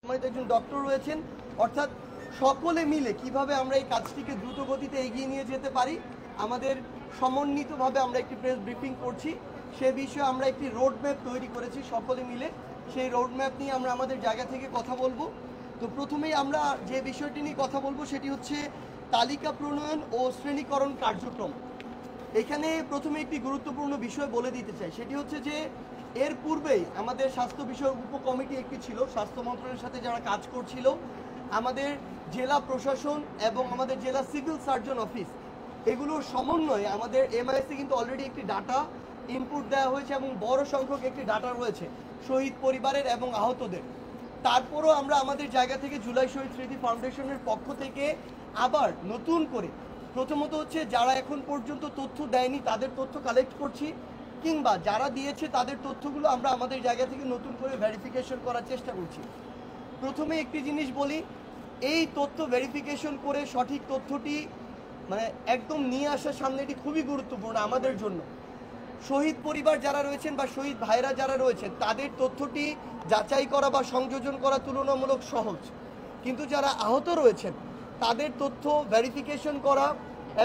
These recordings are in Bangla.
সম্মানিত একজন ডক্টর রয়েছেন, অর্থাৎ সকলে মিলে কিভাবে আমরা এই কাজটিকে দ্রুত গতিতে এগিয়ে নিয়ে যেতে পারি, আমাদের সমন্বিতভাবে আমরা একটি প্রেস ব্রিফিং করছি। সে বিষয়ে আমরা একটি রোড ম্যাপ তৈরি করেছি সকলে মিলে। সেই রোড ম্যাপ নিয়ে আমরা আমাদের জায়গা থেকে কথা বলবো। তো প্রথমেই আমরা যে বিষয়টি নিয়ে কথা বলবো সেটি হচ্ছে তালিকা প্রণয়ন ও শ্রেণীকরণ কার্যক্রম। এখানে প্রথমে একটি গুরুত্বপূর্ণ বিষয় বলে দিতে চাই, সেটি হচ্ছে যে এর পূর্বেই আমাদের স্বাস্থ্য বিষয়ক উপকমিটি একটি ছিল, স্বাস্থ্য মন্ত্রণালয়ের সাথে যারা কাজ করছিল, আমাদের জেলা প্রশাসন এবং আমাদের জেলা সিভিল সার্জন অফিস, এগুলোর সমন্বয়ে আমাদের এমআইএসে কিন্তু অলরেডি একটি ডাটা ইনপুট দেওয়া হয়েছে এবং বড় সংখ্যক একটি ডাটা রয়েছে শহীদ পরিবারের এবং আহতদের। তারপরও আমরা আমাদের জায়গা থেকে জুলাই শহীদ স্মৃতি ফাউন্ডেশনের পক্ষ থেকে আবার নতুন করে প্রথমত হচ্ছে যারা এখন পর্যন্ত তথ্য দেয়নি তাদের তথ্য কালেক্ট করছি, কিংবা যারা দিয়েছে তাদের তথ্যগুলো আমরা আমাদের জায়গা থেকে নতুন করে ভেরিফিকেশন করার চেষ্টা করছি। প্রথমে একটি জিনিস বলি, এই তথ্য ভেরিফিকেশন করে সঠিক তথ্যটি একদম নিয়ে আসার সামনে এটি খুবই গুরুত্বপূর্ণ আমাদের জন্য। শহীদ পরিবার যারা রয়েছেন বা শহীদ ভাইরা যারা রয়েছেন তাদের তথ্যটি যাচাই করা বা সংযোজন করা তুলনামূলক সহজ, কিন্তু যারা আহত রয়েছেন তাদের তথ্য ভেরিফিকেশন করা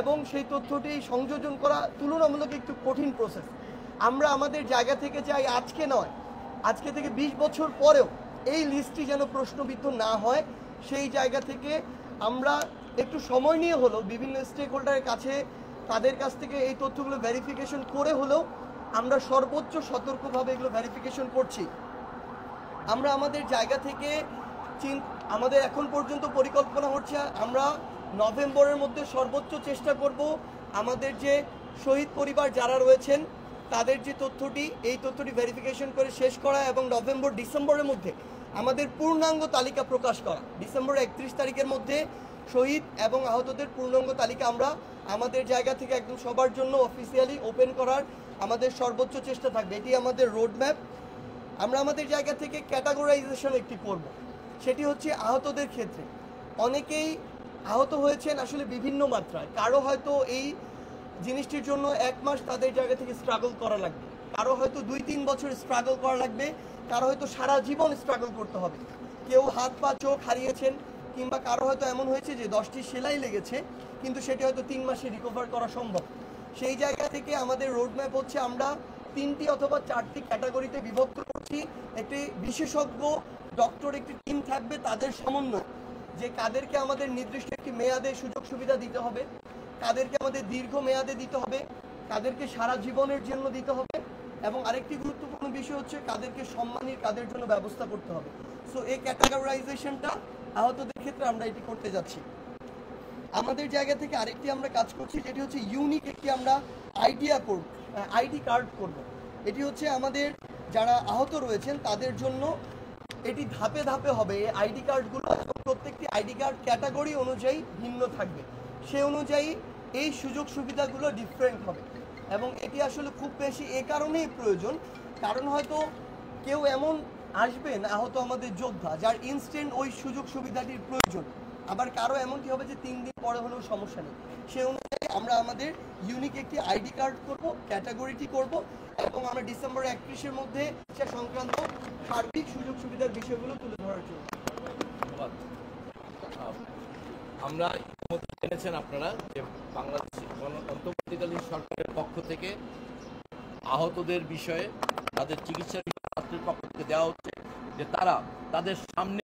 এবং সেই তথ্যটি সংযোজন করা তুলনামূলক একটু কঠিন প্রসেস। আমরা আমাদের জায়গা থেকে চাই আজকে নয়, আজকে থেকে 20 বছর পরেও এই লিস্টটি যেন প্রশ্নবিদ্ধ না হয়, সেই জায়গা থেকে আমরা একটু সময় নিয়ে হলেও বিভিন্ন স্টেক হোল্ডারের কাছে তাদের কাছ থেকে এই তথ্যগুলো ভেরিফিকেশন করে হলেও আমরা সর্বোচ্চ সতর্কভাবে এগুলো ভেরিফিকেশন করছি। আমরা আমাদের জায়গা থেকে আমাদের এখন পর্যন্ত পরিকল্পনা হচ্ছে আমরা নভেম্বরের মধ্যে সর্বোচ্চ চেষ্টা করব আমাদের যে শহীদ পরিবার যারা রয়েছেন তাদের যে তথ্যটি, এই তথ্যটি ভেরিফিকেশন করে শেষ করা এবং ডিসেম্বরের মধ্যে আমাদের পূর্ণাঙ্গ তালিকা প্রকাশ করা। ডিসেম্বর 31 তারিখের মধ্যে শহীদ এবং আহতদের পূর্ণাঙ্গ তালিকা আমরা আমাদের জায়গা থেকে একদম সবার জন্য অফিসিয়ালি ওপেন করার আমাদের সর্বোচ্চ চেষ্টা থাকবে। এটি আমাদের রোড ম্যাপ। আমরা আমাদের জায়গা থেকে ক্যাটাগরাইজেশন একটি করব, সেটি হচ্ছে আহতদের ক্ষেত্রে অনেকেই আহত হয়েছেন আসলে বিভিন্ন মাত্রায়। কারো হয়তো এই জিনিসটির জন্য 1 মাস তাদের জায়গা থেকে স্ট্রাগল করা লাগবে, কারো হয়তো 2-3 বছর স্ট্রাগল করা লাগবে, কারো হয়তো সারা জীবন স্ট্রাগল করতে হবে। কেউ হাত পা চোখ হারিয়েছেন, কিংবা কারো হয়তো এমন হয়েছে যে 10টি সেলাই লেগেছে কিন্তু সেটি হয়তো 3 মাসে রিকভার করা সম্ভব। সেই জায়গা থেকে আমাদের রোডম্যাপ হচ্ছে আমরা 3টি অথবা 4টি ক্যাটাগরিতে বিভক্ত করছি। একটি বিশেষজ্ঞ ডক্টর একটি টিম থাকবে, তাদের সমন্বয় যে কাদেরকে আমাদের নির্দিষ্ট একটি মেয়াদে সুযোগ সুবিধা দিতে হবে, কাদেরকে আমাদের দীর্ঘ মেয়াদে দিতে হবে, কাদেরকে সারা জীবনের জন্য দিতে হবে, এবং আরেকটি গুরুত্বপূর্ণ বিষয় হচ্ছে কাদেরকে সম্মানের কাদের জন্য ব্যবস্থা করতে হবে। সো এই ক্যাটাগরাইজেশনটা আহতদের ক্ষেত্রে আমরা এটি করতে যাচ্ছি। আমাদের জায়গা থেকে আরেকটি আমরা কাজ করছি, যেটি হচ্ছে ইউনিক একটি আমরা আইডি কার্ড করব। এটি হচ্ছে আমাদের যারা আহত রয়েছেন তাদের জন্য এটি ধাপে ধাপে হবে। এই আইডি কার্ডগুলো প্রত্যেকটি আইডি কার্ড ক্যাটাগরি অনুযায়ী ভিন্ন থাকবে, সে অনুযায়ী এই সুযোগ সুবিধাগুলো ডিফারেন্ট হবে। এবং এটি আসলে খুব বেশি এ কারণেই প্রয়োজন, কারণ হয়তো কেউ এমন আসবেন আহত আমাদের যোদ্ধা যার ইনস্ট্যান্ট ওই সুযোগ সুবিধাটির প্রয়োজন, আবার কারো এমনটি হবে যে 3 দিন পরে হলেও সমস্যা নেই। সে অনুযায়ী আমরা আমাদের ইউনিক একটি আইডি কার্ড করব, ক্যাটাগরিটি করব, এবং আমরা ডিসেম্বর 31-এর মধ্যে সে সংক্রান্ত সার্বিক সুযোগ সুবিধার বিষয়গুলো তুলে ধরার জন্য। আমরা জেনেছেন আপনারা যে বাংলাদেশ অন্তর্বর্তীকালীন সরকারের পক্ষ থেকে আহতদের বিষয়ে তাদের চিকিৎসা পক্ষ থেকে দেওয়া হচ্ছে যে তারা তাদের সামনে